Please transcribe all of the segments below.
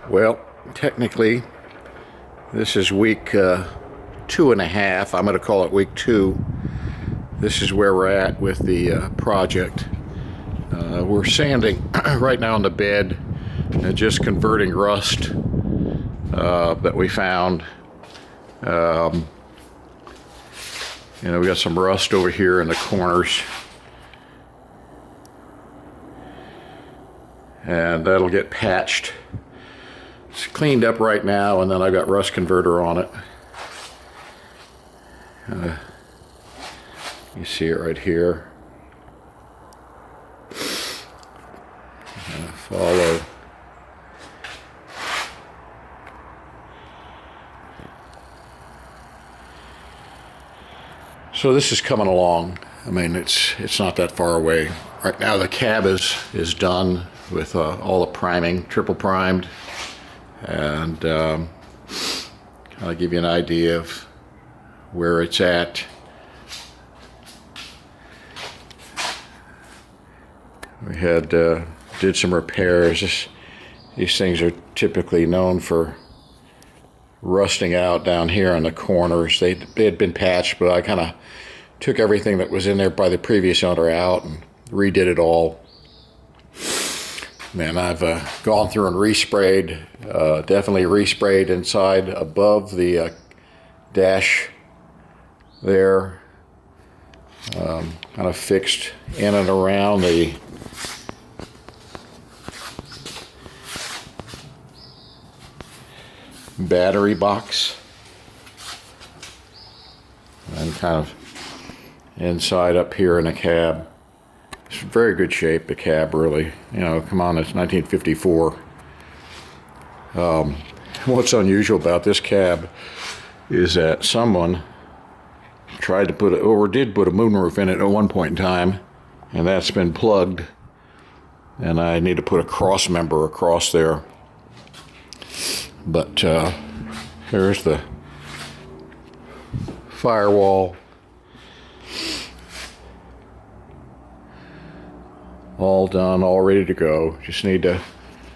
Well, technically, this is week 2.5. I'm going to call it week 2. This is where we're at with the project. We're sanding right now on the bed and just converting rust that we found. We got some rust over here in the corners. And that'll get patched. It's cleaned up right now, and then I've got rust converter on it. You see it right here. Follow. So this is coming along. I mean, it's not that far away. Right now the cab is done with all the priming, triple primed, and I'll give you an idea of where it's at. We had did some repairs. These things are typically known for rusting out down here on the corners. They had been patched, but I kind of took everything that was in there by the previous owner out and redid it all. Man, I've gone through and resprayed, definitely resprayed inside above the dash there. Kind of fixed in and around the battery box, and kind of inside up here in the cab. It's in very good shape, the cab, really. Come on, it's 1954. What's unusual about this cab is that someone tried to put did put a moonroof in it at one point in time, and that's been plugged, and I need to put a cross member across there. But here's the firewall. All done, all ready to go. Just need to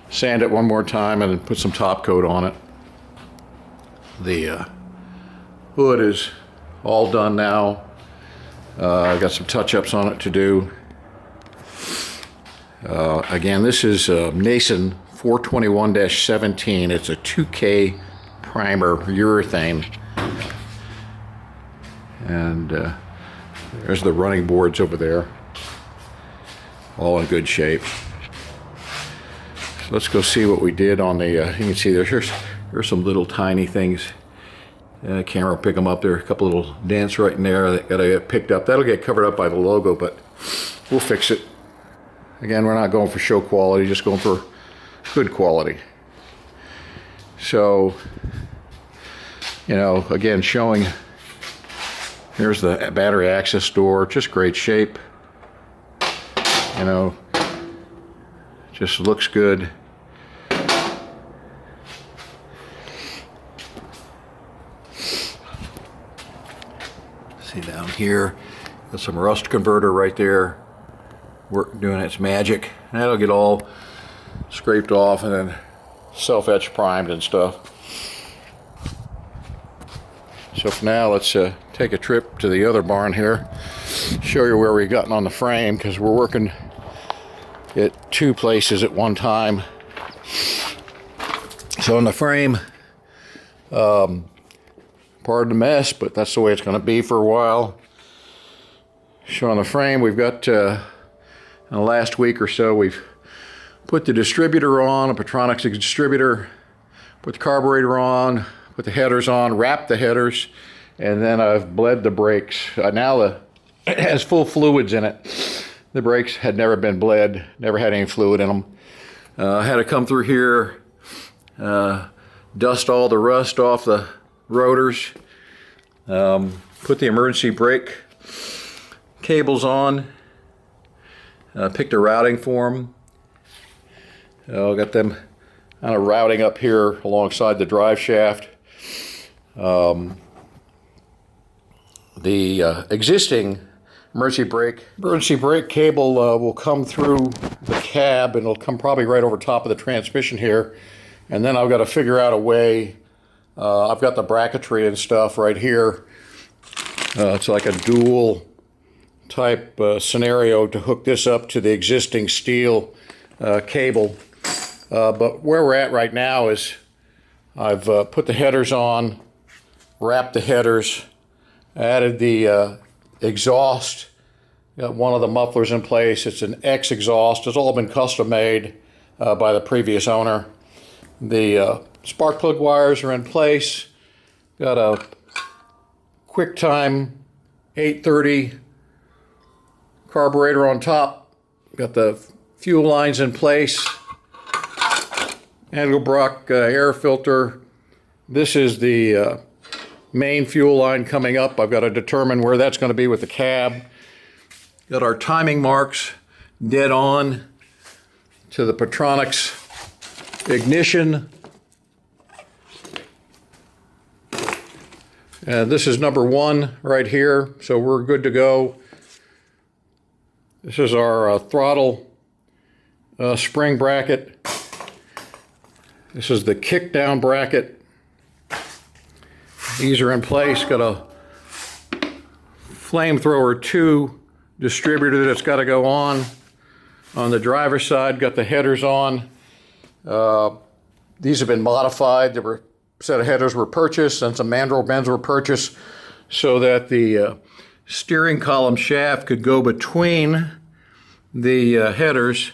sand it one more time and then put some top coat on it. The hood is all done now. I got some touch-ups on it to do. Again, this is Nason 421-17. It's a 2K primer urethane. And there's the running boards over there. All in good shape. So let's go see what we did on the, you can see there's some little tiny things. Camera will pick them up. There are a couple little dents right in there that gotta get picked up. That'll get covered up by the logo, but we'll fix it. Again, we're not going for show quality, just going for good quality. So, again, showing, here's the battery access door, just great shape. Just looks good. See down here, got some rust converter right there, doing its magic. That'll get all scraped off and then self-etch primed and stuff. So for now, let's take a trip to the other barn here, show you where we gotten on the frame, because we're working at 2 places at one time. So in the frame, pardon the mess, but that's the way it's going to be for a while. So on the frame, we've got in the last week or so, we've put the distributor on, a Petronix distributor, put the carburetor on, put the headers on, wrapped the headers, and then I've bled the brakes. Now it has full fluids in it. The brakes had never been bled, never had any fluid in them. I had to come through here, dust all the rust off the rotors, put the emergency brake cables on, picked a routing for them. Got them kind of routing up here alongside the drive shaft. The existing emergency brake cable will come through the cab, and it'll come probably right over top of the transmission here. And then I've got to figure out a way. I've got the bracketry and stuff right here. It's like a dual type scenario to hook this up to the existing steel cable. But where we're at right now is I've put the headers on, wrapped the headers, added the exhaust. Got one of the mufflers in place. It's an X exhaust. It's all been custom made by the previous owner. The spark plug wires are in place. Got a QuickTime 830 carburetor on top. Got the fuel lines in place. Engelbrock air filter. This is the main fuel line coming up. I've got to determine where that's going to be with the cab. Got our timing marks dead on to the Petronix ignition. And this is number 1 right here, so we're good to go. This is our throttle spring bracket. This is the kick down bracket. These are in place. Got a flamethrower 2 distributor that's got to go on the driver's side. Got the headers on. These have been modified. There were a set of headers were purchased and some mandrel bends were purchased so that the steering column shaft could go between the headers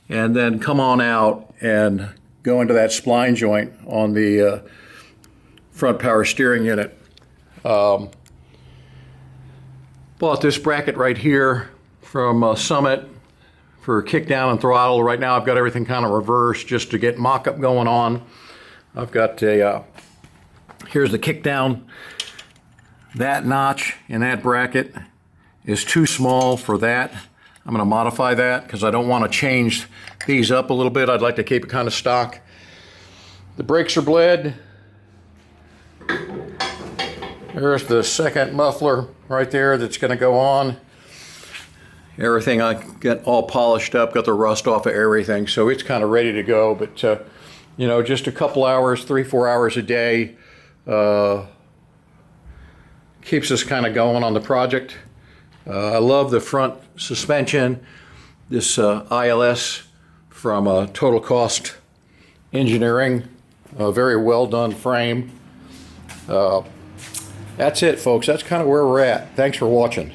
and then come on out and go into that spline joint on the front power steering unit. Bought this bracket right here from Summit for kick down and throttle. Right now I've got everything kind of reversed just to get mock-up going on. I've got a, here's the kick down. That notch in that bracket is too small for that. I'm going to modify that because I don't want to change these up a little bit. I'd like to keep it kind of stock. The brakes are bled. There's the second muffler right there that's going to go on. Everything I got all polished up, got the rust off of everything, so it's kind of ready to go. But you know, just a couple hours, 3-4 hours a day keeps us kind of going on the project. I love the front suspension. This ILS from Total Cost Engineering, a very well done frame. That's it, folks. That's kind of where we're at. Thanks for watching.